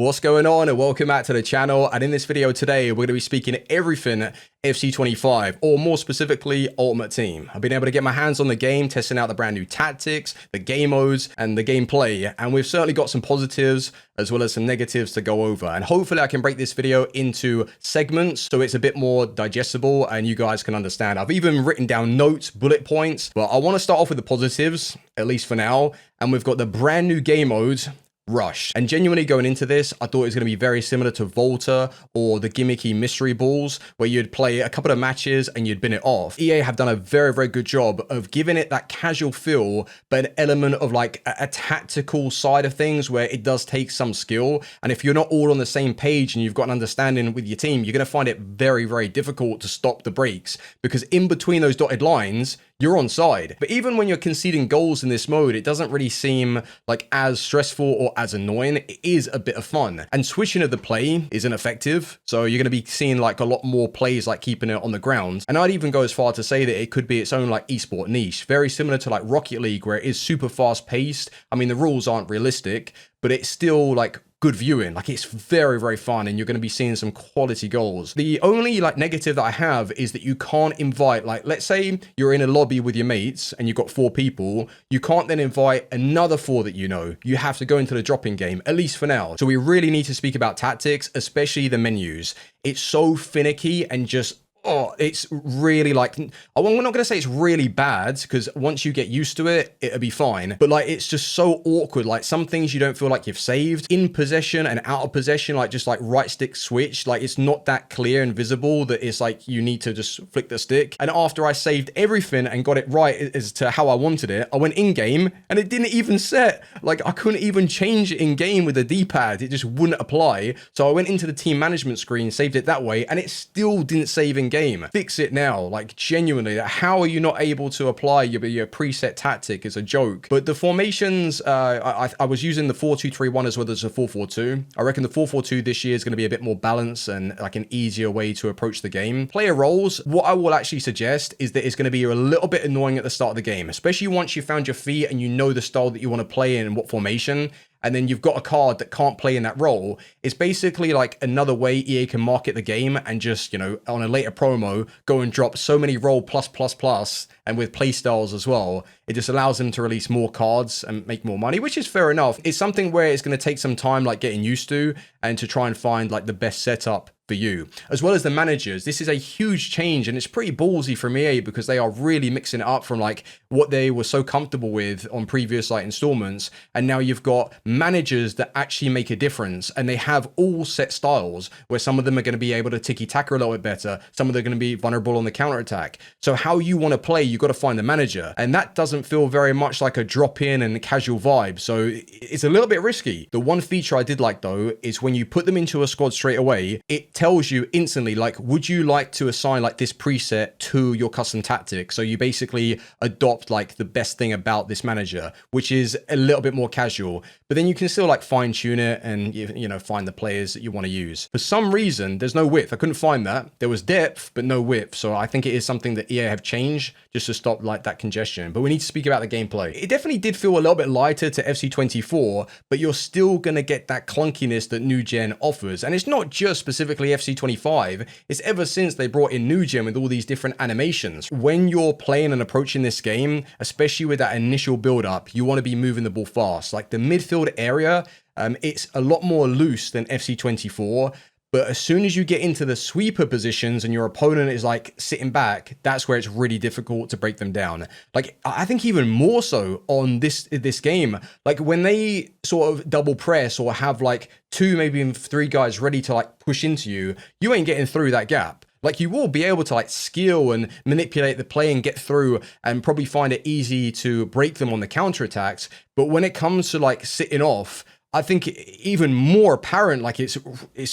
What's going on, and welcome back to the channel. And in this video today, we're going to be speaking everything FC25, or more specifically Ultimate Team. I've been able to get my hands on the game, testing out the brand new tactics, the game modes, and the gameplay, and we've certainly got some positives as well as some negatives to go over. And hopefully I can break this video into segments so it's a bit more digestible and you guys can understand. I've even written down notes, bullet points, but I want to start off with the positives, at least for now. And we've got the brand new game modes, Rush. And genuinely going into this, I thought it was going to be very similar to Volta or the gimmicky mystery balls, where you'd play a couple of matches and you'd bin it off. EA have done a very, very good job of giving it that casual feel, but an element of like a tactical side of things where it does take some skill. And if you're not all on the same page and you've got an understanding with your team, you're going to find it very, very difficult to stop the breaks, because in between those dotted lines, you're on side. But even when you're conceding goals in this mode, it doesn't really seem like as stressful or as annoying. It is a bit of fun. And switching of the play isn't effective. So you're going to be seeing like a lot more plays like keeping it on the ground. And I'd even go as far to say that it could be its own like esport niche, very similar to like Rocket League, where it is super fast paced. I mean, the rules aren't realistic, but it's still like good viewing. Like, it's very, very fun, and you're going to be seeing some quality goals. The only like negative that I have is that you can't invite, like, let's say you're in a lobby with your mates and you've got 4 people, you can't then invite another 4 that you know. You have to go into the drop-in game, at least for now. So we really need to speak about tactics, especially the menus. It's so finicky and just, oh, it's really like, I'm not going to say it's really bad, because once you get used to it, it'll be fine. But like, it's just so awkward. Like, some things you don't feel like you've saved. In possession and out of possession, like just like right stick switch, like it's not that clear and visible that it's like you need to just flick the stick. And after I saved everything and got it right as to how I wanted it, I went in game and it didn't even set. Like, I couldn't even change it in game with the D-pad. It just wouldn't apply. So I went into the team management screen, saved it that way, and it still didn't save in game. Fix it now. Like, genuinely, how are you not able to apply your preset tactic? Is a joke. But the formations, I was using the 4-2-3-1 as well as the 4-4-2. I reckon the 4-4-2 this year is going to be a bit more balanced and like an easier way to approach the game. Player roles, what I will actually suggest is that it's going to be a little bit annoying at the start of the game, especially once you found your feet and you know the style that you want to play in and what formation, and then you've got a card that can't play in that role. It's basically like another way EA can market the game and just, you know, on a later promo, go and drop so many role plus, and with play styles as well. It just allows them to release more cards and make more money, which is fair enough. It's something where it's going to take some time, like getting used to, and to try and find like the best setup for you. As well as the managers, this is a huge change, and it's pretty ballsy from EA, because they are really mixing it up from like what they were so comfortable with on previous like installments, and now you've got managers that actually make a difference, and they have all set styles where some of them are going to be able to tiki-taka a little bit better, some of them are going to be vulnerable on the counter-attack. So how you want to play, you've got to find the manager, and that doesn't feel very much like a drop-in and casual vibe, so it's a little bit risky. The one feature I did like though is when you put them into a squad straight away, it tells you instantly, like, would you like to assign like this preset to your custom tactic? So you basically adopt like the best thing about this manager, which is a little bit more casual, but then you can still like fine tune it and, you know, find the players that you want to use. For some reason, there's no width. I couldn't find that. There was depth, but no width. So I think it is something that EA have changed just to stop like that congestion. But we need to speak about the gameplay. It definitely did feel a little bit lighter to FC24, but you're still going to get that clunkiness that New Gen offers. And it's not just specifically FC25, it's ever since they brought in New Gen with all these different animations. When you're playing and approaching this game, especially with that initial build up, you want to be moving the ball fast. Like the midfield area, it's a lot more loose than FC24. But as soon as you get into the sweeper positions and your opponent is like sitting back, that's where it's really difficult to break them down. Like, I think even more so on this game, like when they sort of double press or have like 2, maybe even 3 guys ready to like push into you, you ain't getting through that gap. Like, you will be able to like skill and manipulate the play and get through and probably find it easy to break them on the counterattacks. But when it comes to like sitting off, I think even more apparent, like it's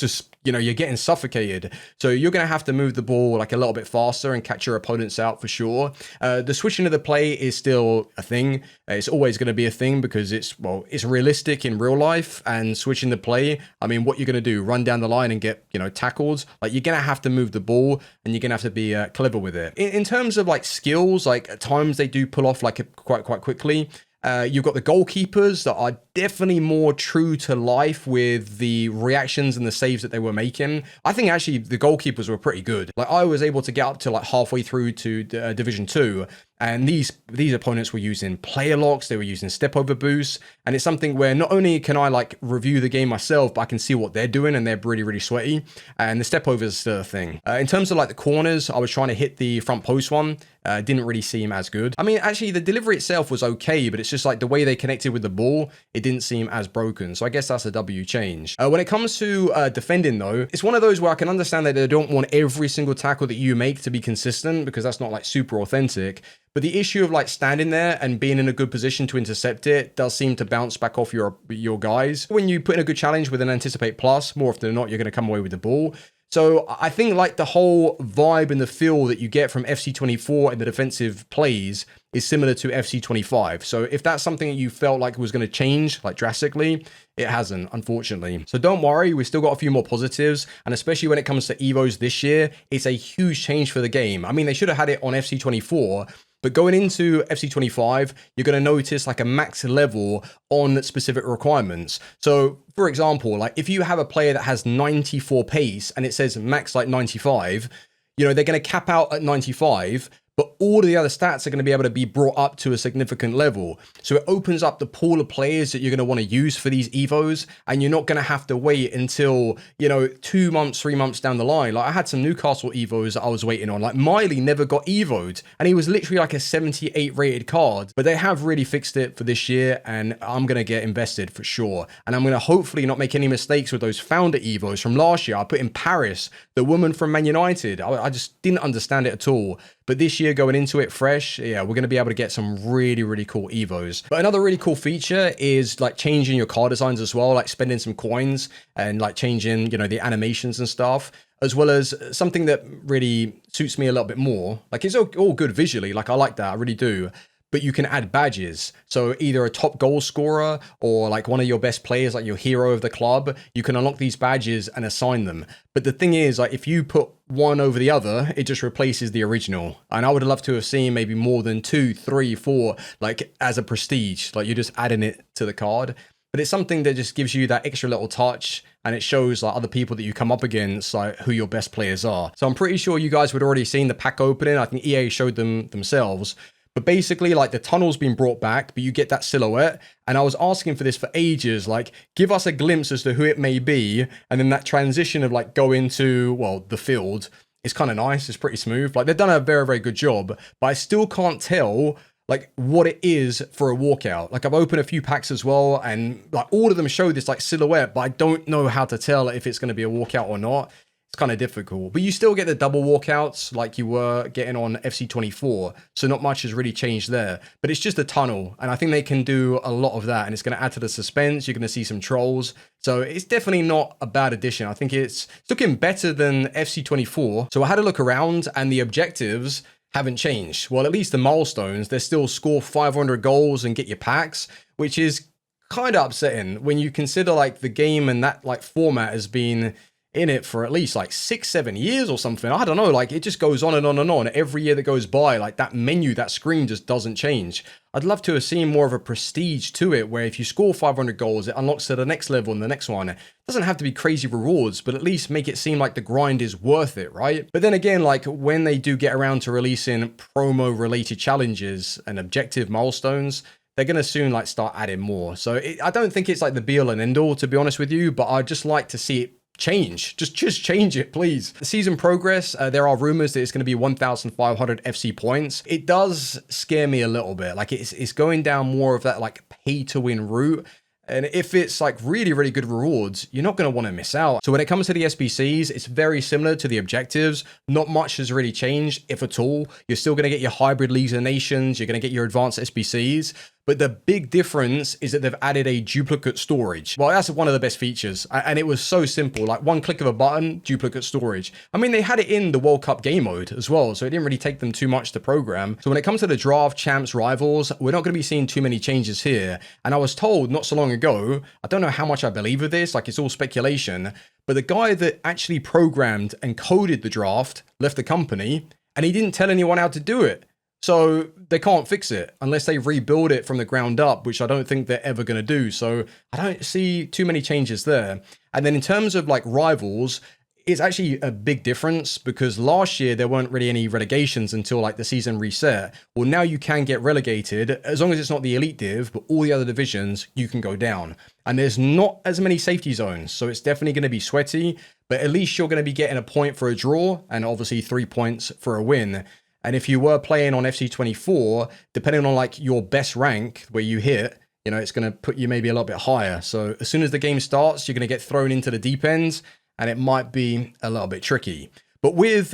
just, you know, you're getting suffocated. So you're going to have to move the ball like a little bit faster and catch your opponents out for sure. The switching of the play is still a thing. It's always going to be a thing because it's realistic in real life, and switching the play, I mean, what you're going to do, run down the line and get, you know, tackled? Like, you're going to have to move the ball and you're going to have to be clever with it. In terms of like skills, like at times they do pull off like quite quickly. You've got the goalkeepers that definitely more true to life with the reactions and the saves that they were making. I think actually the goalkeepers were pretty good. Like I was able to get up to like halfway through to Division 2, and these opponents were using player locks, they were using step over boosts, and it's something where not only can I like review the game myself, but I can see what they're doing, and they're really, really sweaty. And the step over is still a thing. In terms of like the corners, I was trying to hit the front post one. Didn't really seem as good. I mean, actually, the delivery itself was okay, but it's just like the way they connected with the ball, it didn't seem as broken. So I guess that's a W change. When it comes to defending, though, it's one of those where I can understand that they don't want every single tackle that you make to be consistent, because that's not like super authentic. But the issue of like standing there and being in a good position to intercept it does seem to bounce back off your guys. When you put in a good challenge with an Anticipate Plus, more often than not, you're going to come away with the ball. So I think like the whole vibe and the feel that you get from FC24 and the defensive plays is similar to FC25. So if that's something that you felt like was going to change like drastically, it hasn't, unfortunately. So don't worry, we've still got a few more positives. And especially when it comes to Evos this year, it's a huge change for the game. I mean, they should have had it on FC24, but going into FC25, you're going to notice like a max level on specific requirements. So for example, like if you have a player that has 94 pace and it says max like 95, you know, they're going to cap out at 95, but all of the other stats are going to be able to be brought up to a significant level. So it opens up the pool of players that you're going to want to use for these Evos, and you're not going to have to wait until, you know, 2 months, 3 months down the line. Like I had some Newcastle Evos that I was waiting on. Like Miley never got Evoed, and he was literally like a 78 rated card, but they have really fixed it for this year, and I'm going to get invested for sure. And I'm going to hopefully not make any mistakes with those founder Evos from last year. I put in Paris, the woman from Man United. I just didn't understand it at all. But this year, going into it fresh, yeah, we're going to be able to get some really, really cool Evos. But another really cool feature is like changing your card designs as well, like spending some coins and like changing, you know, the animations and stuff, as well as something that really suits me a little bit more. Like it's all good visually. Like I like that. I really do. But you can add badges. So either a top goal scorer or like one of your best players, like your hero of the club, you can unlock these badges and assign them. But the thing is, like if you put one over the other, it just replaces the original. And I would have loved to have seen maybe more than 2, 3, 4, like as a prestige, like you're just adding it to the card. But it's something that just gives you that extra little touch, and it shows like other people that you come up against, like who your best players are. So I'm pretty sure you guys would already seen the pack opening. I think EA showed them themselves. But basically, like the tunnel's been brought back, but you get that silhouette. And I was asking for this for ages, like give us a glimpse as to who it may be. And then that transition of like go into, well, the field is kind of nice. It's pretty smooth. Like they've done a very, very good job, but I still can't tell like what it is for a walkout. Like I've opened a few packs as well, and like all of them show this like silhouette, but I don't know how to tell if it's going to be a walkout or not. It's kind of difficult, but you still get the double walkouts like you were getting on FC24. So not much has really changed there, but it's just a tunnel. And I think they can do a lot of that, and it's going to add to the suspense. You're going to see some trolls. So it's definitely not a bad addition. I think it's looking better than FC24. So I had a look around, and the objectives haven't changed. Well, at least the milestones, they're still score 500 goals and get your packs, which is kind of upsetting when you consider like the game and that like format has been in it for at least like 6-7 years or something. I don't know, like it just goes on and on and on. Every year that goes by, like that menu, that screen just doesn't change. I'd love to have seen more of a prestige to it, where if you score 500 goals, it unlocks to the next level and the next one. It doesn't have to be crazy rewards, but at least make it seem like the grind is worth it, right? But then again, like when they do get around to releasing promo related challenges and objective milestones, they're going to soon like start adding more. So I don't think it's like the be all and end all, to be honest with you, but I'd just like to see it change. Just change it, please. The season progress, there are rumors that it's going to be 1,500 FC points. It does scare me a little bit. Like it's going down more of that like pay to win route. And if it's like really, really good rewards, you're not going to want to miss out. So when it comes to the SBCs, it's very similar to the objectives. Not much has really changed, if at all. You're still going to get your hybrid leagues and nations. You're going to get your advanced SBCs. But the big difference is that they've added a duplicate storage. Well, that's one of the best features. And it was so simple, like one click of a button, duplicate storage. I mean, they had it in the World Cup game mode as well, so it didn't really take them too much to program. So when it comes to the draft, champs, rivals, we're not going to be seeing too many changes here. And I was told not so long ago, I don't know how much I believe of this, like it's all speculation, but the guy that actually programmed and coded the draft left the company, and he didn't tell anyone how to do it. So they can't fix it unless they rebuild it from the ground up, which I don't think they're ever going to do. So I don't see too many changes there. And then in terms of like rivals, it's actually a big difference because last year there weren't really any relegations until like the season reset. Well, now you can get relegated as long as it's not the elite div, but all the other divisions you can go down. And there's not as many safety zones, so it's definitely going to be sweaty, but at least you're going to be getting a point for a draw and obviously 3 points for a win. And if you were playing on FC24, depending on like your best rank where you hit, you know, it's going to put you maybe a little bit higher. So as soon as the game starts, you're going to get thrown into the deep end, and it might be a little bit tricky. But with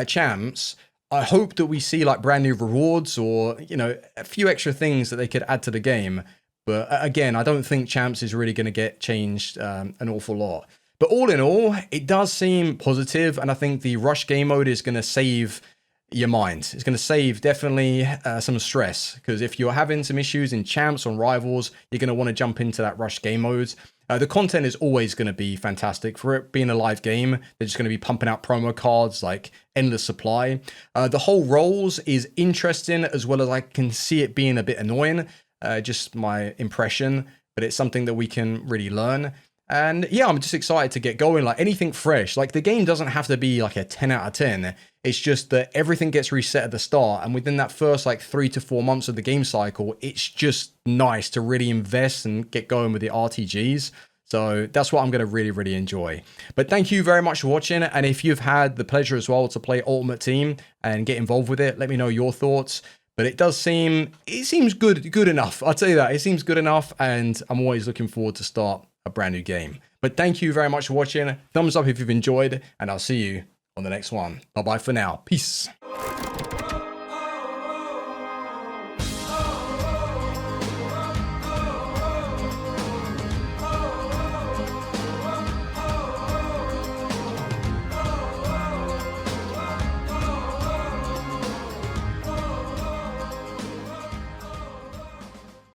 champs, I hope that we see like brand new rewards or, you know, a few extra things that they could add to the game. But again, I don't think champs is really going to get changed an awful lot. But all in all, it does seem positive, and I think the rush game mode is going to save your mind. It's going to save definitely some stress, because if you're having some issues in champs on rivals, you're going to want to jump into that rush game mode. The content is always going to be fantastic. For it being a live game, they're just going to be pumping out promo cards like endless supply. The whole roles is interesting, as well as I can see it being a bit annoying, just my impression, but it's something that we can really learn. And yeah, I'm just excited to get going. Like anything fresh, like the game doesn't have to be like a 10 out of 10. It's just that everything gets reset at the start. And within that first like 3 to 4 months of the game cycle, it's just nice to really invest and get going with the RTGs. So that's what I'm going to really, really enjoy. But thank you very much for watching. And if you've had the pleasure as well to play Ultimate Team and get involved with it, let me know your thoughts. But it seems good enough. I'll tell you that. It seems good enough. And I'm always looking forward to start a brand new game. But thank you very much for watching. Thumbs up if you've enjoyed, and I'll see you on the next one. Bye bye for now. Peace.